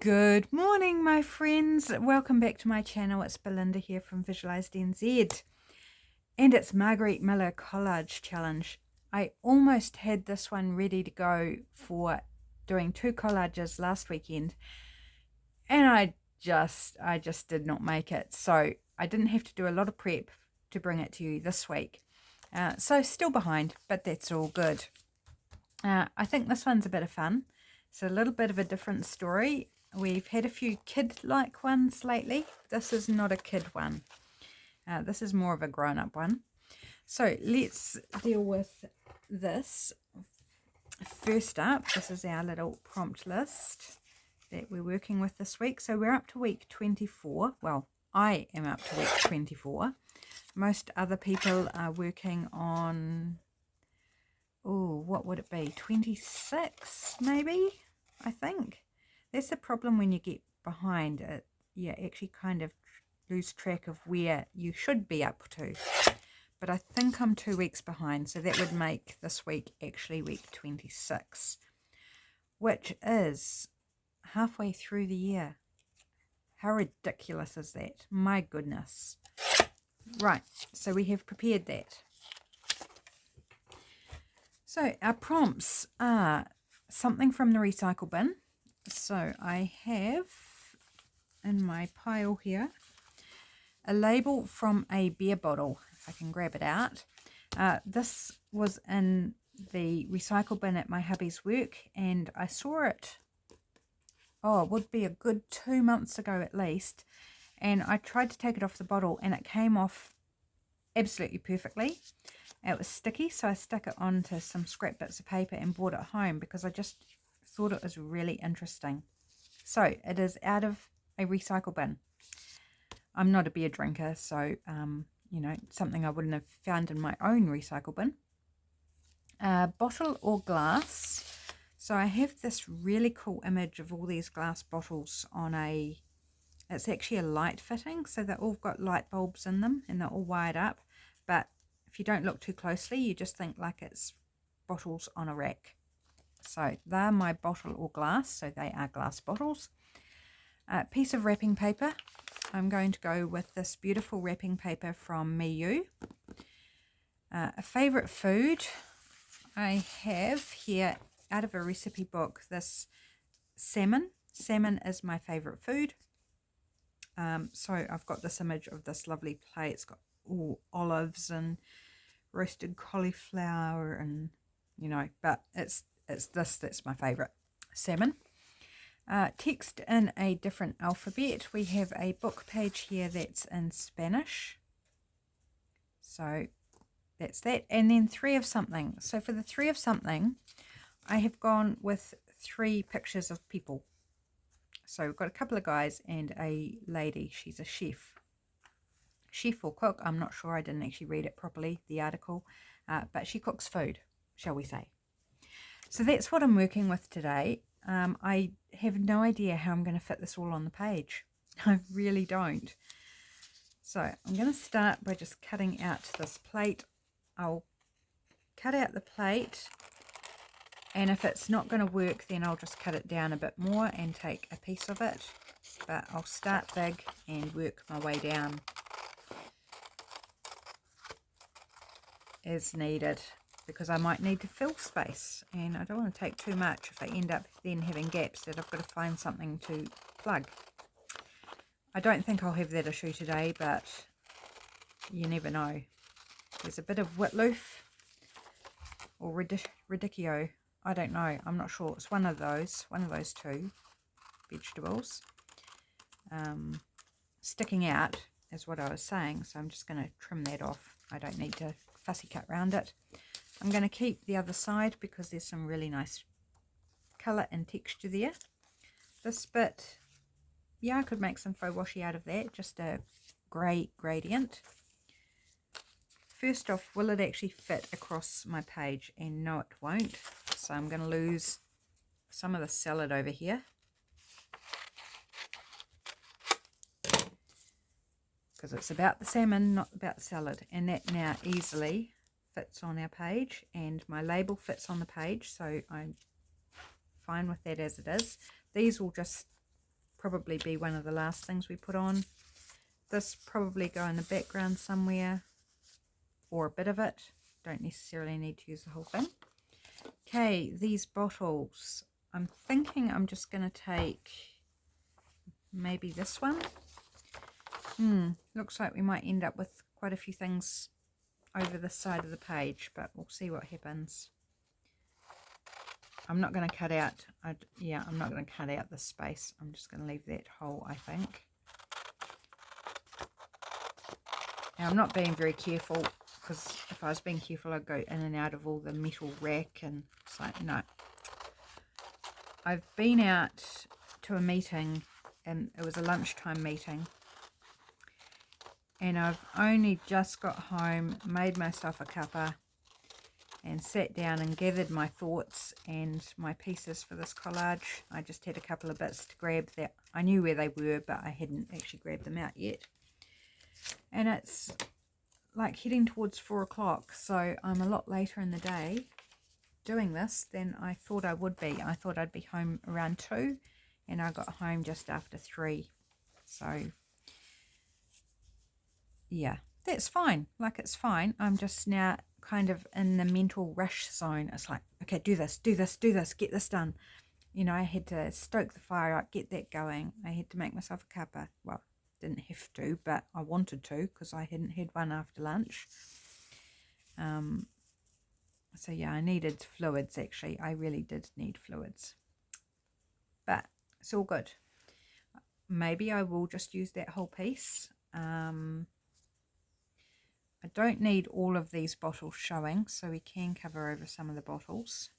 Good morning, my friends. Welcome back to my channel. It's Belinda here from Visualized NZ. And it's Margarete Miller Collage Challenge. I almost had this one ready to go for doing 2 collages last weekend. And I just did not make it. So I didn't have to do a lot of prep to bring it to you this week. So still behind, but that's all good. I think this one's a bit of fun. It's a little bit of a different story. We've had a few kid-like ones lately. This is not a kid one. This is more of a grown-up one. So let's deal with this. First up, this is our little prompt list that we're working with this week. So we're up to week 24. Well, I am up to week 24. Most other people are working on, oh, what would it be? 26 maybe, I think. That's the problem when you get behind it. You actually kind of lose track of where you should be up to. But I think I'm 2 weeks behind, so that would make this week actually week 26, which is halfway through the year. How ridiculous is that? My goodness. Right, so we have prepared that. So our prompts are something from the recycle bin. So I have in my pile here a label from a beer bottle, if I can grab it out. This was in the recycle bin at my hubby's work, and I saw it, oh, it would be a good 2 months ago at least, and I tried to take it off the bottle and it came off absolutely perfectly. It was sticky, so I stuck it onto some scrap bits of paper and brought it home because I just thought it was really interesting. So it is out of a recycle bin. I'm not a beer drinker, so you know, something I wouldn't have found in my own recycle bin. Bottle or glass. So I have this really cool image of all these glass bottles on a, it's actually a light fitting, so they've all got light bulbs in them and they're all wired up, but if you don't look too closely you just think like it's bottles on a rack. So they're my bottle or glass, so they are glass bottles. Piece of wrapping paper. I'm going to go with this beautiful wrapping paper from Miu. A favourite food. I have here, out of a recipe book, this salmon. Salmon is my favourite food. So I've got this image of this lovely plate. It's got all olives and roasted cauliflower and, you know, but it's this that's my favourite, salmon. Text in a different alphabet. We have a book page here that's in Spanish. So that's that. And then 3 of something. So for the 3 of something, I have gone with 3 pictures of people. So we've got a couple of guys and a lady. She's a chef. Chef or cook, I'm not sure. I didn't actually read it properly, the article. But she cooks food, shall we say. So that's what I'm working with today. I have no idea how I'm going to fit this all on the page. I really don't. So I'm going to start by just cutting out this plate. I'll cut out the plate, and if it's not going to work, then I'll just cut it down a bit more and take a piece of it. But I'll start big and work my way down as needed, because I might need to fill space and I don't want to take too much if I end up then having gaps that I've got to find something to plug. I don't think I'll have that issue today, but you never know. There's a bit of Witloof or radicchio. I don't know. I'm not sure. It's one of those 2 vegetables. Sticking out is what I was saying, so I'm just going to trim that off. I don't need to fussy cut around it. I'm going to keep the other side because there's some really nice colour and texture there. This bit, yeah, I could make some faux washi out of that, just a grey gradient. First off, will it actually fit across my page? And no, it won't. So I'm going to lose some of the salad over here, because it's about the salmon, not about the salad. And that now easily fits on our page, and my label fits on the page, so I'm fine with that as it is. These will just probably be one of the last things we put on. This probably go in the background somewhere, or a bit of it. Don't necessarily need to use the whole thing. Okay, these bottles. I'm thinking I'm just going to take maybe this one. Looks like we might end up with quite a few things over the side of the page, but we'll see what happens. I'm not going to cut out, I'm not going to cut out this space. I'm just going to leave that whole, I think. Now, I'm not being very careful, because if I was being careful, I'd go in and out of all the metal rack, and it's like, no. I've been out to a meeting, and it was a lunchtime meeting, and I've only just got home, made myself a cuppa, and sat down and gathered my thoughts and my pieces for this collage. I just had a couple of bits to grab that I knew where they were, but I hadn't actually grabbed them out yet. And it's like heading towards 4 o'clock, so I'm a lot later in the day doing this than I thought I would be. I thought I'd be home around 2, and I got home just after 3. So yeah, that's fine. Like, it's fine. I'm just now kind of in the mental rush zone. It's like, okay, do this, do this, do this, get this done. You know, I had to stoke the fire up, get that going. I had to make myself a cuppa. Well, didn't have to, but I wanted to, because I hadn't had one after lunch. So yeah, I needed fluids, actually. I really did need fluids. But it's all good. Maybe I will just use that whole piece. I don't need all of these bottles showing, so we can cover over some of the bottles.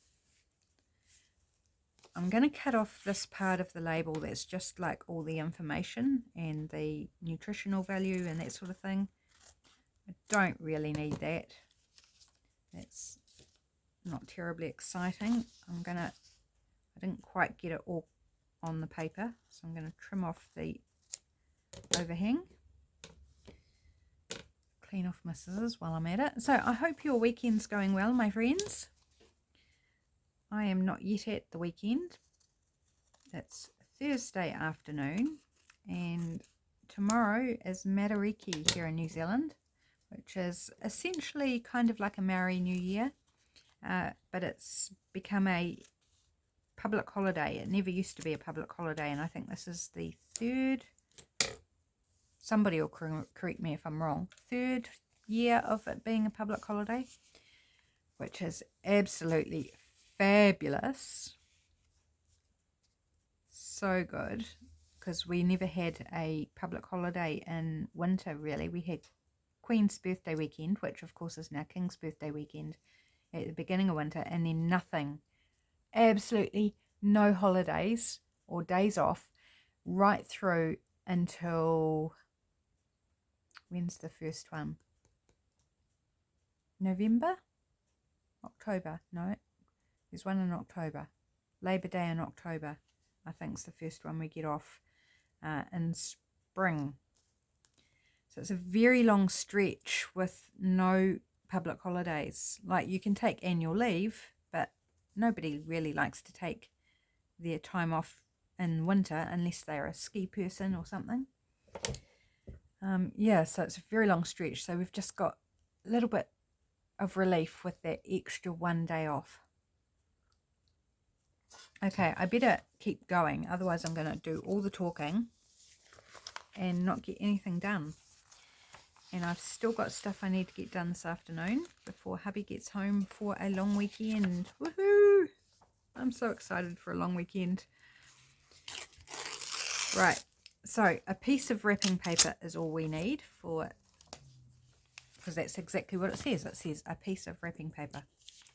I'm going to cut off this part of the label that's just like all the information and the nutritional value and that sort of thing. I don't really need that. That's not terribly exciting. I didn't quite get it all on the paper, so I'm going to trim off the overhang. Clean off my scissors while I'm at it. So I hope your weekend's going well, my friends. I am not yet at the weekend. It's Thursday afternoon, and tomorrow is Margarete here in New Zealand, which is essentially kind of like a Maori New Year, but it's become a public holiday. It never used to be a public holiday, and I think this is the third, somebody will correct me if I'm wrong, third year of it being a public holiday, which is absolutely fabulous. So good, because we never had a public holiday in winter, really. We had Queen's birthday weekend, which of course is now King's birthday weekend, at the beginning of winter, and then nothing, absolutely no holidays or days off right through until, when's the first one? November? October? No, there's one in October. Labour Day in October, I think, is the first one we get off in spring. So it's a very long stretch with no public holidays. Like, you can take annual leave, but nobody really likes to take their time off in winter unless they're a ski person or something. Yeah, so it's a very long stretch. So we've just got a little bit of relief with that extra 1 day off. Okay, I better keep going, otherwise I'm going to do all the talking and not get anything done. And I've still got stuff I need to get done this afternoon before hubby gets home for a long weekend. Woohoo! I'm so excited for a long weekend. Right, so a piece of wrapping paper is all we need for, because that's exactly what it says. It says a piece of wrapping paper.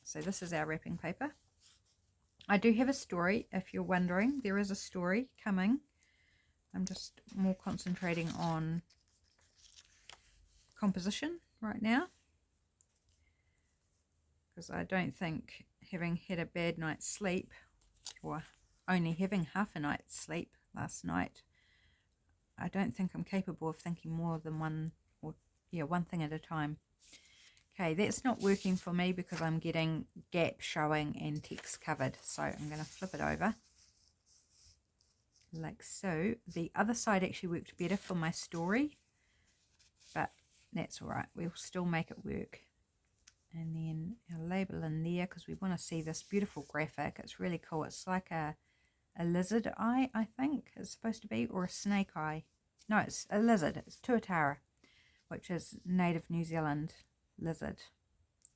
So this is our wrapping paper. I do have a story, if you're wondering. There is a story coming. I'm just more concentrating on composition right now, because I don't think, having had a bad night's sleep, or only having half a night's sleep last night, I don't think I'm capable of thinking more than one thing at a time. Okay, that's not working for me because I'm getting gap showing and text covered, so I'm going to flip it over. like so. The other side actually worked better for my story, but that's all right. We'll still make it work. And then our label in there, because we want to see this beautiful graphic. It's really cool. It's like a lizard eye, I think it's supposed to be, or a snake eye. No, it's a lizard. It's tuatara, which is native New Zealand lizard.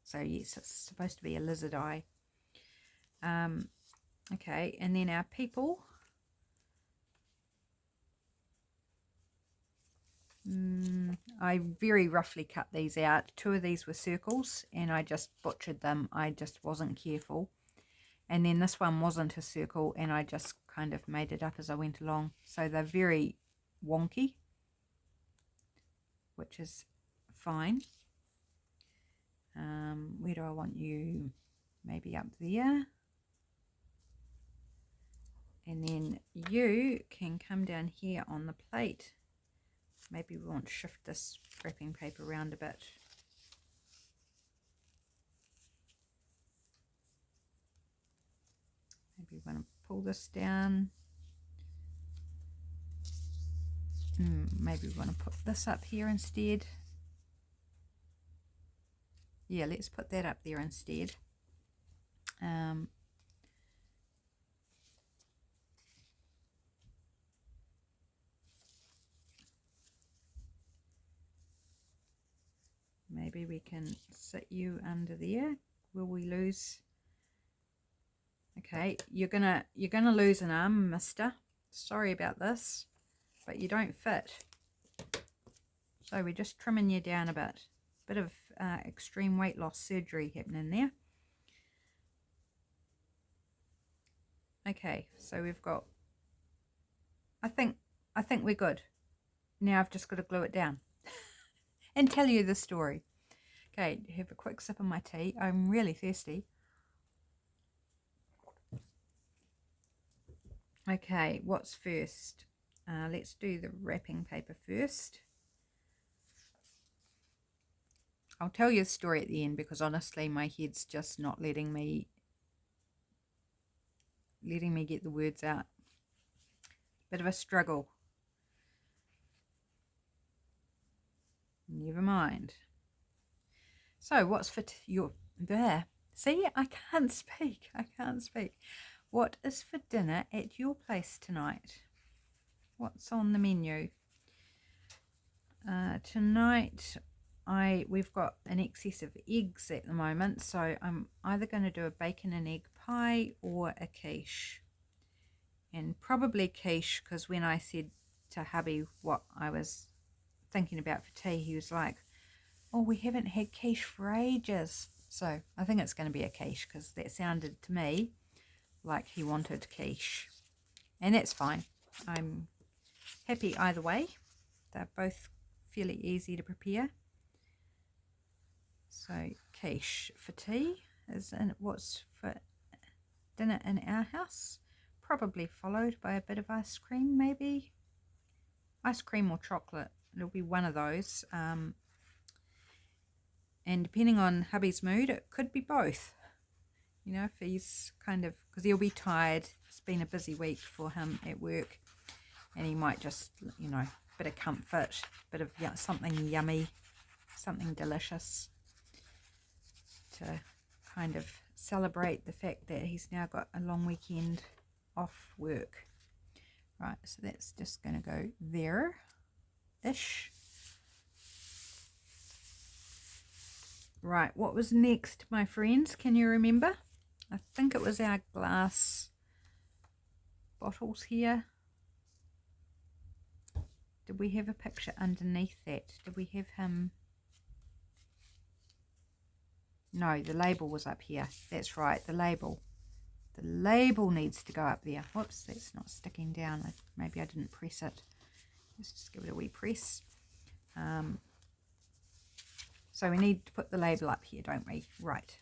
So yes, it's supposed to be a lizard eye. Okay, and then our people. I very roughly cut these out. 2 of these were circles and I just butchered them. I just wasn't careful. And then this one wasn't a circle and I just kind of made it up as I went along. So they're very wonky, which is fine. Where do I want you? Maybe up there. And then you can come down here on the plate. Maybe we want to shift this wrapping paper around a bit. Maybe we want to pull this down. Maybe we want to put this up here instead. Yeah, let's put that up there instead. Maybe we can sit you under there. Will we lose? Okay, you're gonna lose an arm, mister. Sorry about this, but you don't fit. So we're just trimming you down a bit. Bit of extreme weight loss surgery happening there. Okay, so we've got, I think we're good. Now I've just got to glue it down and tell you the story. Okay, have a quick sip of my tea. I'm really thirsty. Okay, what's first? Let's do the wrapping paper first. I'll tell you the story at the end because honestly my head's just not letting me get the words out. Bit of a struggle. Never mind. So what's for your there? See, I can't speak. What is for dinner at your place tonight? What's on the menu? Tonight we've got an excess of eggs at the moment, so I'm either going to do a bacon and egg pie or a quiche. And probably quiche, because when I said to hubby what I was thinking about for tea, he was like, oh, we haven't had quiche for ages. So I think it's going to be a quiche because that sounded to me like he wanted quiche. And that's fine. I'm happy either way. They're both fairly easy to prepare. So quiche for tea is what's for dinner in our house. Probably followed by a bit of ice cream, maybe. Ice cream or chocolate. It'll be one of those. And depending on hubby's mood, it could be both. You know, if he's kind of, because he'll be tired. It's been a busy week for him at work. And he might just, you know, bit of comfort, bit of something yummy, something delicious to kind of celebrate the fact that he's now got a long weekend off work. Right, so that's just going to go there-ish. Right, what was next, my friends? Can you remember? I think it was our glass bottles here. Did we have a picture underneath that? Did we have him? No, the label was up here. That's right, the label. The label needs to go up there. Whoops, that's not sticking down. Maybe I didn't press it. Let's just give it a wee press. So we need to put the label up here, don't we? Right.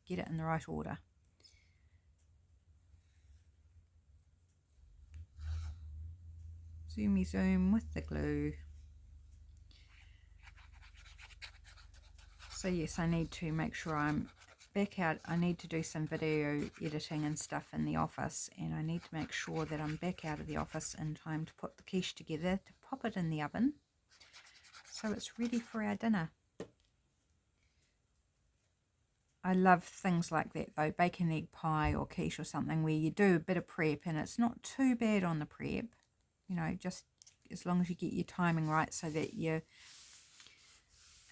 Get it in the right order. Zoomy zoom with the glue. So yes, I need to make sure I'm back out. I need to do some video editing and stuff in the office, and I need to make sure that I'm back out of the office in time to put the quiche together to pop it in the oven so it's ready for our dinner. I love things like that though, bacon, egg pie or quiche or something where you do a bit of prep and it's not too bad on the prep, you know, just as long as you get your timing right so that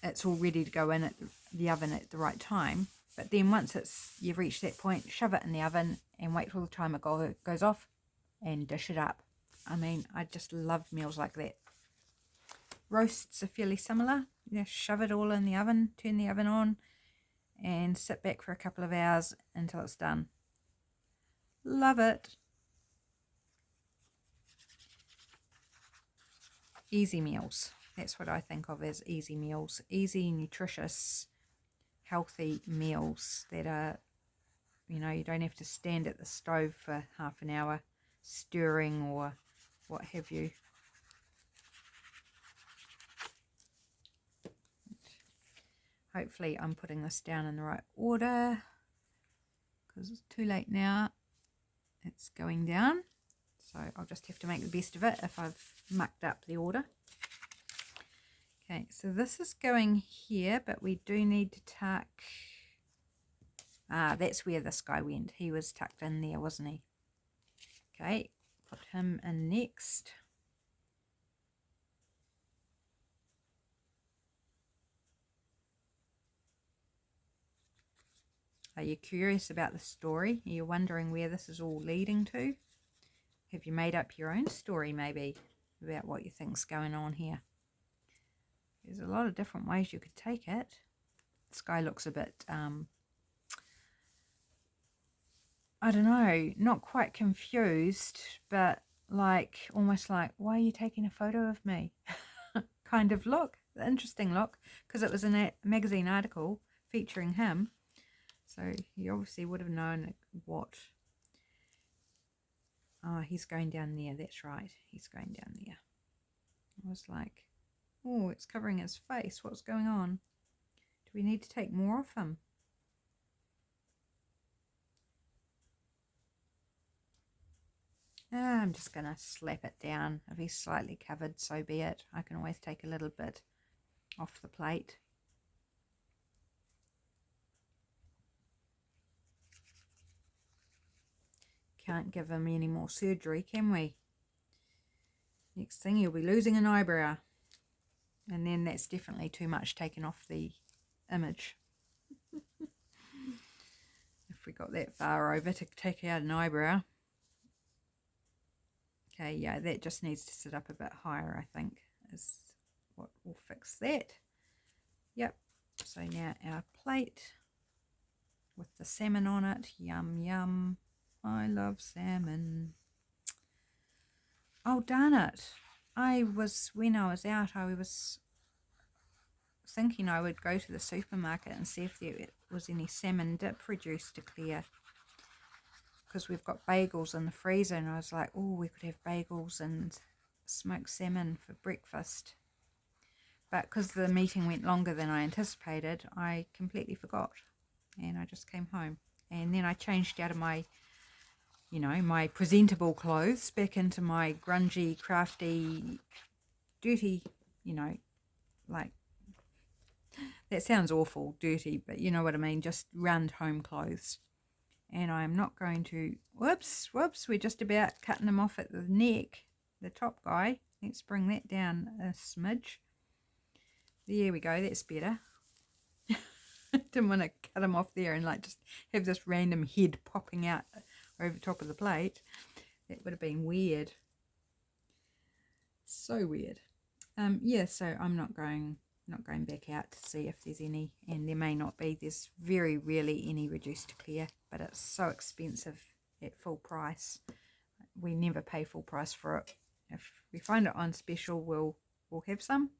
it's all ready to go in at the oven at the right time. But then once you've reached that point, shove it in the oven and wait till the timer goes off and dish it up. I mean, I just love meals like that. Roasts are fairly similar. You shove it all in the oven, turn the oven on, and sit back for a couple of hours until it's done. Love it. Easy meals. That's what I think of as easy meals. Easy, nutritious, healthy meals that are, you know, you don't have to stand at the stove for half an hour stirring or what have you. Hopefully I'm putting this down in the right order because it's too late now. It's going down. So I'll just have to make the best of it if I've mucked up the order. Okay, so this is going here, but we do need to tuck... that's where this guy went. He was tucked in there, wasn't he? Okay, put him in next. Are you curious about the story? Are you wondering where this is all leading to? Have you made up your own story maybe about what you think's going on here? There's a lot of different ways you could take it. This guy looks a bit, I don't know, not quite confused, but like, almost like, why are you taking a photo of me? Kind of look, interesting look, because it was in a magazine article featuring him. So he obviously would have known what. Oh, he's going down there. That's right. He's going down there. I was like, oh, it's covering his face. What's going on? Do we need to take more of him? I'm just going to slap it down. If he's slightly covered, so be it. I can always take a little bit off the plate. Can't give him any more surgery, can we? Next thing, he'll be losing an eyebrow. And then that's definitely too much taken off the image. If we got that far over to take out an eyebrow. Okay, yeah, that just needs to sit up a bit higher, I think, is what will fix that. Yep, so now our plate with the salmon on it. Yum, yum. I love salmon. Oh, darn it. When I was out, I was thinking I would go to the supermarket and see if there was any salmon dip reduced to clear. Because we've got bagels in the freezer, and I was like, oh, we could have bagels and smoked salmon for breakfast. But because the meeting went longer than I anticipated, I completely forgot. And I just came home. And then I changed out of my, you know, my presentable clothes back into my grungy, crafty, dirty, you know, like, that sounds awful, dirty, but you know what I mean, just round home clothes. And I'm not going to, whoops, we're just about cutting him off at the neck, the top guy. Let's bring that down a smidge. There we go, that's better. Didn't want to cut him off there and like just have this random head popping out over top of the plate. That would have been weird. So weird. Yeah, so I'm not going back out to see if there's any, and there may not be. There's very rarely any reduced to clear, but it's so expensive at full price. We never pay full price for it. If we find it on special, we'll have some.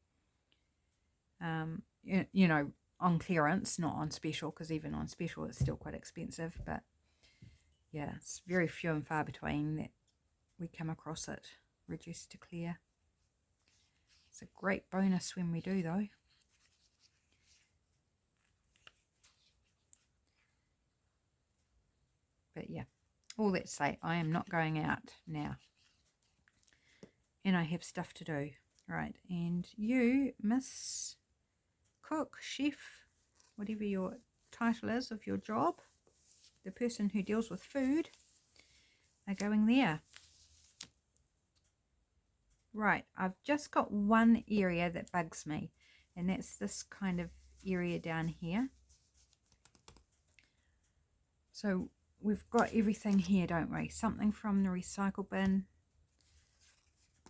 You know, on clearance, not on special, because even on special it's still quite expensive. But yeah, it's very few and far between that we come across it reduced to clear. It's a great bonus when we do, though. But yeah, all that to say, I am not going out now. And I have stuff to do. Right, and you, Miss Cook, Chef, whatever your title is of your job, the person who deals with food, are going there. Right, I've just got one area that bugs me, and that's this kind of area down here. So we've got everything here, don't we? Something from the recycle bin,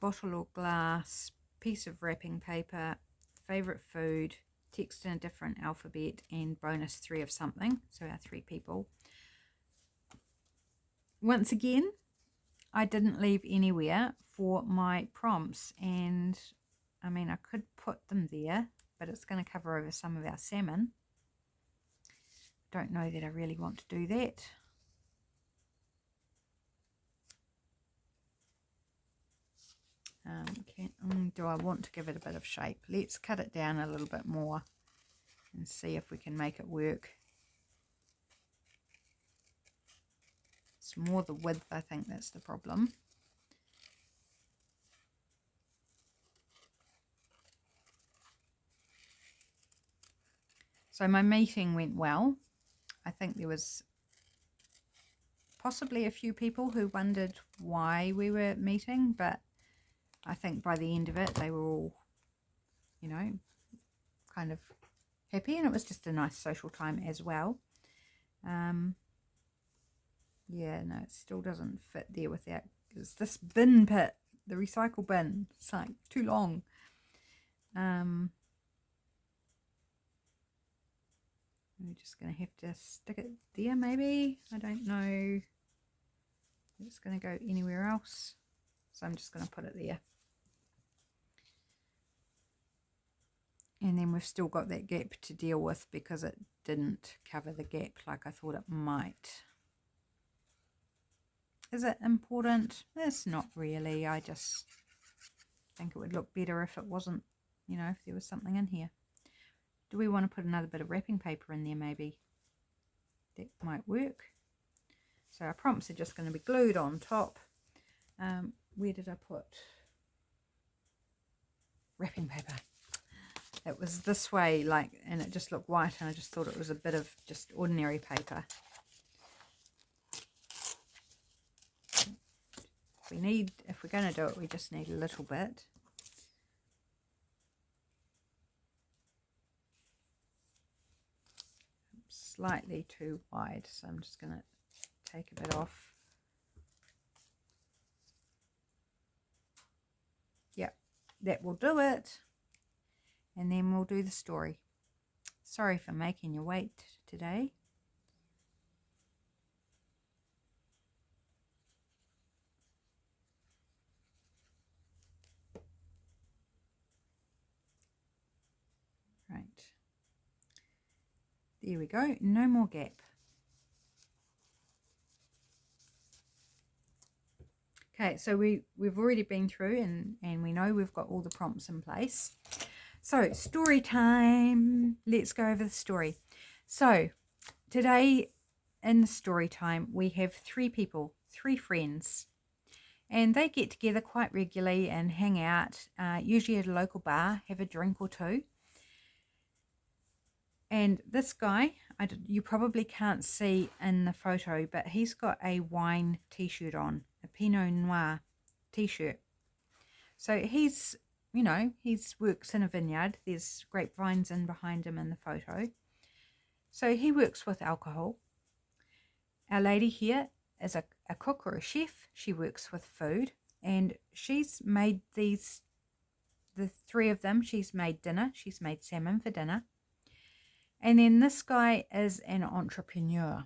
bottle or glass, piece of wrapping paper, favourite food, text in a different alphabet, and bonus 3 of something. So our 3 people. Once again, I didn't leave anywhere for my prompts, and I mean, I could put them there, but it's going to cover over some of our salmon. Don't know that I really want to do that. Do I want to give it a bit of shape? Let's cut it down a little bit more and see if we can make it work. It's more the width, I think, that's the problem. So my meeting went well. I think there was possibly a few people who wondered why we were meeting, but I think by the end of it, they were all, you know, kind of happy, and it was just a nice social time as well. Yeah, no, it still doesn't fit there without, it's this bin pit, the recycle bin. It's like too long. We're just going to have to stick it there maybe. I don't know. It's going to go anywhere else. So I'm just going to put it there. And then we've still got that gap to deal with because it didn't cover the gap like I thought it might. Is it important? It's not really. I just think it would look better if it wasn't, you know, if there was something in here. Do we want to put another bit of wrapping paper in there maybe? That might work. So our prompts are just going to be glued on top. Where did I put wrapping paper? It was this way, like, and it just looked white, and I just thought it was a bit of just ordinary paper. If we're going to do it, we just need a little bit. Slightly too wide, so I'm just going to take a bit off. Yep, that will do it. And then we'll do the story. Sorry for making you wait today. Right. There we go. No more gap. Okay, so we've already been through and we know we've got all the prompts in place. So story time. Let's go over the story. So today in the story time we have 3 people, 3 friends, and they get together quite regularly and hang out, usually at a local bar, have a drink or 2. And this guy, you probably can't see in the photo, but he's got a wine t-shirt on, a Pinot Noir t-shirt. So he's, you know, he works in a vineyard. There's grapevines in behind him in the photo. So he works with alcohol. Our lady here is a cook or a chef. She works with food, and she's made the 3 of them, she's made dinner. She's made salmon for dinner. And then this guy is an entrepreneur.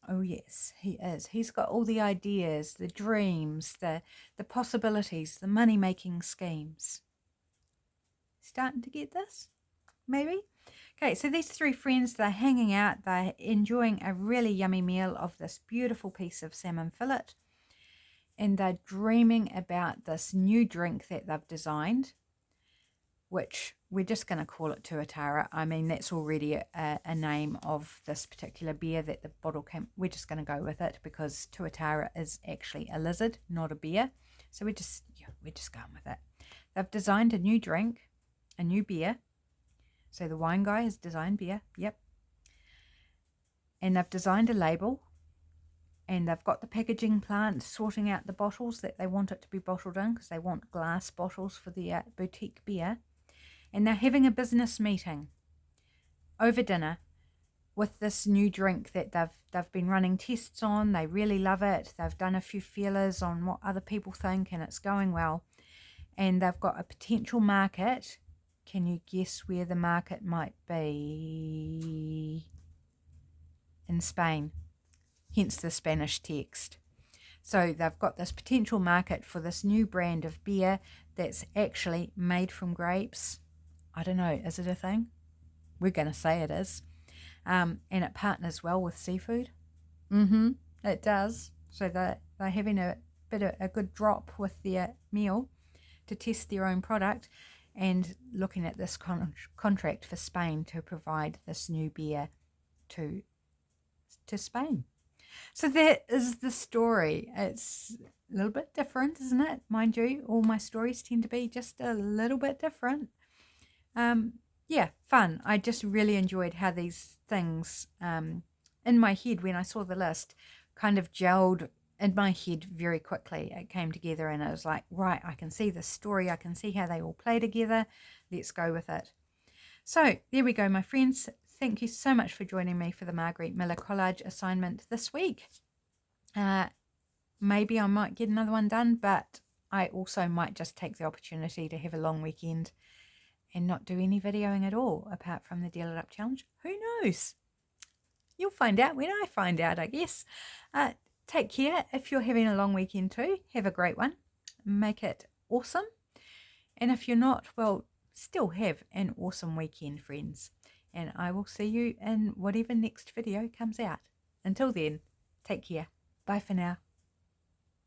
Oh yes, he is. He's got all the ideas, the dreams, the possibilities, the money-making schemes. Starting to get this? Maybe? Okay, so these 3 friends, they're hanging out. They're enjoying a really yummy meal of this beautiful piece of salmon fillet. And they're dreaming about this new drink that they've designed, which we're just going to call it Tuatara. I mean, that's already a name of this particular beer that the bottle came. We're just going to go with it because Tuatara is actually a lizard, not a beer. So we're just going with it. They've designed a new drink, a new beer. So the wine guy has designed beer, yep. And they've designed a label. And they've got the packaging plant sorting out the bottles that they want it to be bottled in because they want glass bottles for the boutique beer. And they're having a business meeting over dinner with this new drink that they've been running tests on. They really love it. They've done a few feelers on what other people think and it's going well. And they've got a potential market. Can you guess where the market might be? In Spain. Hence the Spanish text. So they've got this potential market for this new brand of beer that's actually made from grapes. I don't know, is it a thing? We're going to say it is. And it partners well with seafood. It does. So they're having a good drop with their meal to test their own product and looking at this contract for Spain to provide this new beer to Spain. So that is the story. It's a little bit different, isn't it? Mind you, all my stories tend to be just a little bit different. Yeah, fun. I just really enjoyed how these things in my head when I saw the list kind of gelled in my head very quickly. It came together and I was like, right, I can see the story. I can see how they all play together. Let's go with it. So there we go, my friends. Thank you so much for joining me for the Margarete Miller collage assignment this week. Maybe I might get another one done, but I also might just take the opportunity to have a long weekend and not do any videoing at all, apart from the Deal It Up challenge. Who knows? You'll find out when I find out, I guess. Take care. If you're having a long weekend too, have a great one. Make it awesome. And if you're not, well, still have an awesome weekend, friends. And I will see you in whatever next video comes out. Until then, take care. Bye for now.